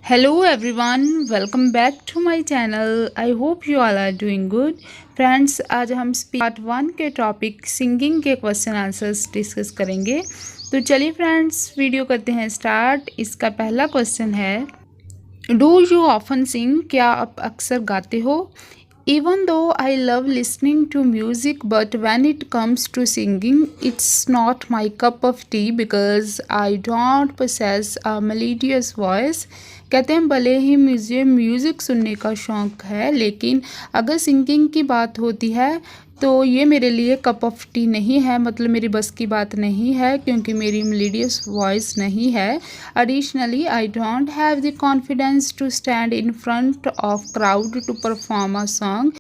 Hello everyone, welcome back to my channel. I hope you all are doing good. Friends, आज हम part 1 के topic singing के question answers discuss करेंगे। तो चलिए फ्रेंड्स, वीडियो करते हैं स्टार्ट। इसका पहला क्वेश्चन है, डू यू ऑफन सिंग? क्या आप अक्सर गाते हो? Even though I love listening to music, but when it comes to singing, it's not my cup of tea because I don't possess a melodious voice. कहते हैं भले ही मुझे म्यूज़िक सुनने का शौक़ है, लेकिन अगर सिंगिंग की बात होती है तो ये मेरे लिए कप ऑफ टी नहीं है, मतलब मेरी बस की बात नहीं है, क्योंकि मेरी मेलोडियस वॉइस नहीं है। Additionally I don't have the confidence to stand in front of crowd to perform a song.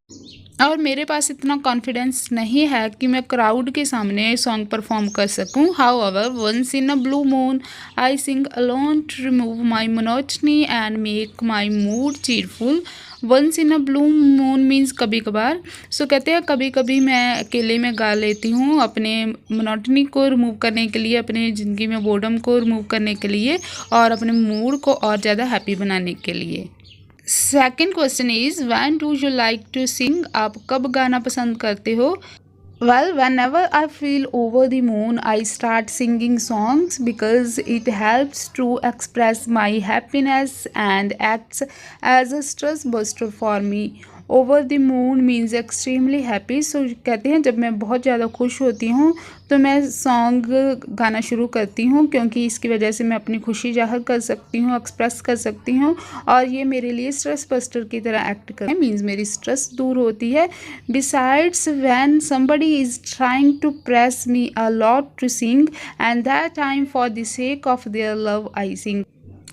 और मेरे पास इतना कॉन्फिडेंस नहीं है कि मैं क्राउड के सामने सॉन्ग परफॉर्म कर सकूं। However, once in a blue moon I sing alone to remove my monotony and make my mood cheerful. Once in a blue moon means कभी कभार। सो कहते हैं कभी कभी मैं अकेले में गा लेती हूँ अपने मोनोटनी को रिमूव करने के लिए, अपने ज़िंदगी में बोर्डम को रिमूव करने के लिए और अपने मूड को और ज़्यादा हैप्पी बनाने के लिए। Second question is, when do you like to sing? आप कब गाना पसंद करते हो? Well, whenever I feel over the moon, I start singing songs because it helps to express my happiness and acts as a stress buster for me. Over the moon means extremely happy. So कहते हैं जब मैं बहुत ज़्यादा खुश होती हूँ तो मैं सॉन्ग गाना शुरू करती हूँ, क्योंकि इसकी वजह से मैं अपनी खुशी जाहिर कर सकती हूँ, एक्सप्रेस कर सकती हूँ, और ये मेरे लिए स्ट्रेस बस्टर की तरह एक्ट करता है, मीन्स मेरी स्ट्रेस दूर होती है। Besides when somebody is trying to press me a lot to sing and that time for the sake of their love I sing.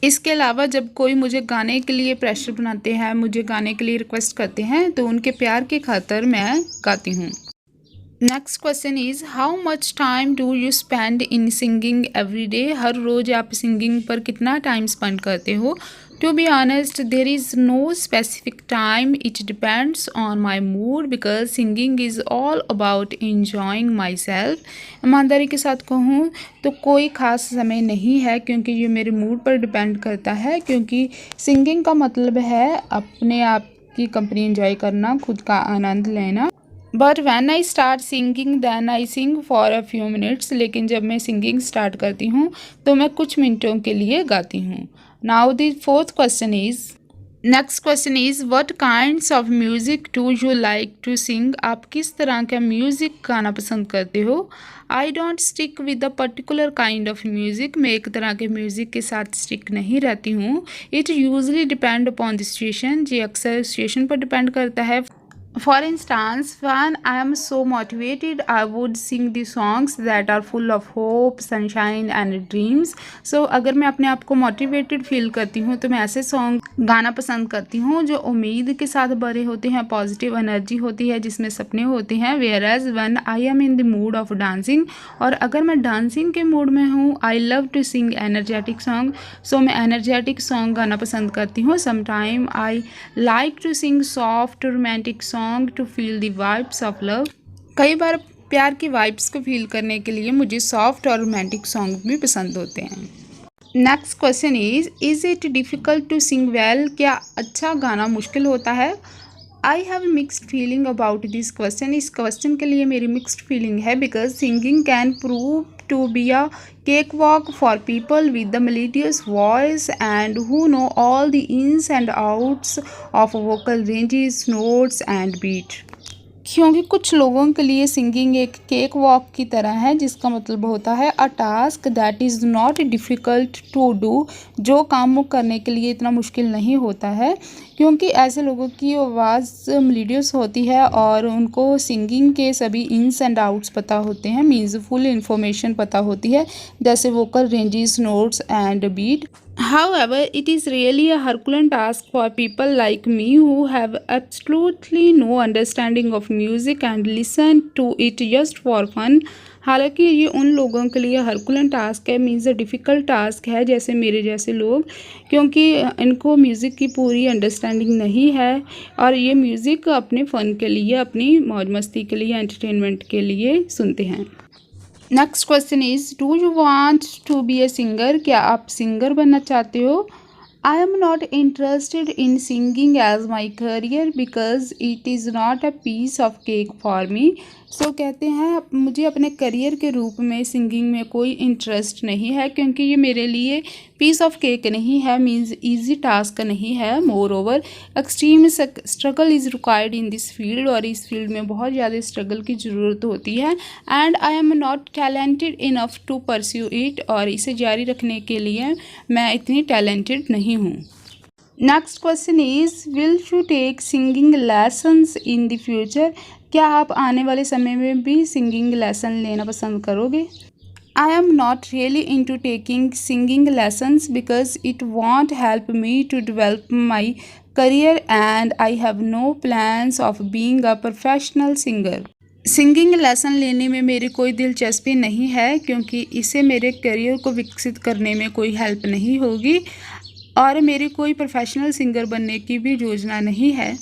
इसके अलावा जब कोई मुझे गाने के लिए प्रेशर बनाते हैं, मुझे गाने के लिए रिक्वेस्ट करते हैं, तो उनके प्यार की खातिर मैं गाती हूँ। Next question is, how much time do you spend in singing every day? हर रोज़ आप सिंगिंग पर कितना टाइम स्पेंड करते हो? To be honest, there is no specific time. It depends on my mood because singing is all about enjoying myself. ईमानदारी के साथ कहूँ तो कोई ख़ास समय नहीं है, क्योंकि ये मेरे मूड पर डिपेंड करता है, क्योंकि सिंगिंग का मतलब है अपने आप की कंपनी एंजॉय करना, खुद का आनंद लेना। But when I start singing then I sing for a few minutes. लेकिन जब मैं सिंगिंग स्टार्ट करती हूँ तो मैं कुछ मिनटों के लिए गाती हूँ। Now the fourth question is, next question is, what kinds of music do you like to sing? आप किस तरह का म्यूज़िक गाना पसंद करते हो? I don't stick with a particular kind of music. मैं एक तरह के म्यूज़िक के साथ स्टिक नहीं रहती हूँ। It usually depend upon the situation. ये अक्सर सिचुएशन पर डिपेंड करता है। For instance, when I am so motivated, I would sing the songs that are full of hope, sunshine and dreams. So अगर मैं अपने आप को मोटिवेटेड फील करती हूँ तो मैं ऐसे सॉन्ग गाना पसंद करती हूँ जो उम्मीद के साथ भरे होते हैं, पॉजिटिव एनर्जी होती है, जिसमें सपने होते हैं। Whereas when I am in the mood of dancing, और अगर मैं डांसिंग के मूड में हूँ, I love to sing energetic song. So मैं एनर्जेटिक सॉन्ग गाना पसंद करती हूँ। Sometime I like to sing soft romantic song to feel the vibes of love. कई बार प्यार की वाइब्स को फील करने के लिए मुझे सॉफ्ट और रोमांटिक सॉन्ग भी पसंद होते हैं। Next question is it difficult to sing well? क्या अच्छा गाना मुश्किल होता है? I have mixed feeling about this question. इस क्वेश्चन के लिए मेरी मिक्सड फीलिंग है, because singing can prove to be a cakewalk for people with the melodious voice and who know all the ins and outs of vocal ranges, notes and beat. क्योंकि कुछ लोगों के लिए singing एक cake walk की तरह है, जिसका मतलब होता है a task that is not difficult to do, जो काम करने के लिए इतना मुश्किल नहीं होता है, क्योंकि ऐसे लोगों की आवाज़ मेलोडियस होती है और उनको सिंगिंग के सभी इन्स एंड आउट्स पता होते हैं, मीन्स फुल इन्फॉर्मेशन पता होती है, जैसे vocal ranges, notes and beat. However, it is really a Herculean task for people like me who have absolutely no understanding of music and listen to it just for fun. हालांकि ये उन लोगों के लिए हरकुलन टास्क है, means difficult task है, जैसे मेरे जैसे लोग, क्योंकि इनको म्यूज़िक की पूरी अंडरस्टैंडिंग नहीं है और ये म्यूज़िक अपने फ़न के लिए, अपनी मौज मस्ती के लिए, एंटरटेनमेंट के लिए सुनते हैं। Next question is, do you want to be a singer? क्या आप सिंगर बनना चाहते हो? I am not interested in singing as my career because it is not a piece of cake for me. सो कहते हैं मुझे अपने करियर के रूप में सिंगिंग में कोई इंटरेस्ट नहीं है क्योंकि ये मेरे लिए पीस ऑफ केक नहीं है, मीन्स इजी टास्क नहीं है। More over extreme struggle is required in this field, और इस फील्ड में बहुत ज़्यादा स्ट्रगल की ज़रूरत होती है। And I am not talented enough to pursue it, और इसे जारी रखने के लिए मैं इतनी टैलेंटेड नहीं हूँ। Next question is will you take singing lessons in the future? क्या आप आने वाले समय में भी सिंगिंग लेसन लेना पसंद करोगे? I am not really into taking singing lessons because it won't help me to develop my career and I have no plans of being a professional singer. Singing lesson लेने में मेरी कोई दिलचस्पी नहीं है क्योंकि इससे मेरे करियर को विकसित करने में कोई हेल्प नहीं होगी और मेरी कोई प्रोफेशनल सिंगर बनने की भी योजना नहीं है।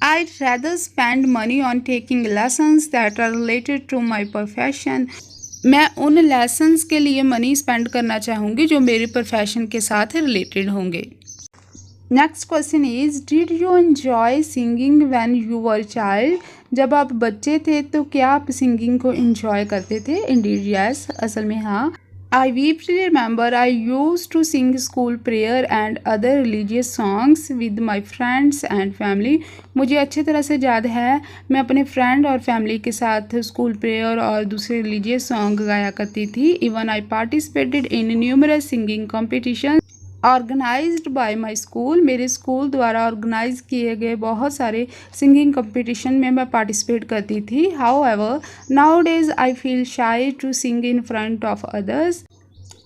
I'd rather spend money on taking lessons that are related to my profession. मैं उन लेसन्स के लिए मनी स्पेंड करना चाहूँगी जो मेरे प्रोफेशन के साथ रिलेटेड होंगे। Next question is did you enjoy singing when you were child? जब आप बच्चे थे तो क्या आप सिंगिंग को एंजॉय करते थे? इंडीड यस, असल में हाँ। I vividly remember I used to sing school prayer and other religious songs with my friends and family. मुझे अच्छी तरह से याद है मैं अपने फ्रेंड और फैमिली के साथ स्कूल प्रेयर और दूसरे रिलीजियस सॉन्ग गाया करती थी। Even I participated in numerous singing competition organised by my school. मेरे स्कूल द्वारा ऑर्गेनाइज किए गए बहुत सारे सिंगिंग कंपटीशन में मैं पार्टिसिपेट करती थी। However nowadays I feel shy to sing in front of others.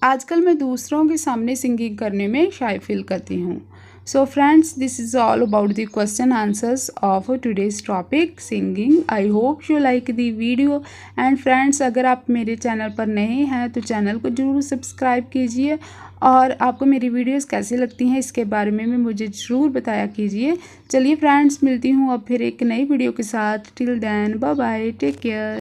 आजकल मैं दूसरों के सामने सिंगिंग करने में शाई फील करती हूँ। So friends, this is all about the question answers of today's topic singing. I hope you like the video and friends, अगर आप मेरे चैनल पर नए हैं तो चैनल को ज़रूर सब्सक्राइब कीजिए और आपको मेरी वीडियोस कैसी लगती हैं इसके बारे में मुझे ज़रूर बताया कीजिए। चलिए फ्रेंड्स, मिलती हूँ अब फिर एक नई वीडियो के साथ। Till then bye bye, take care.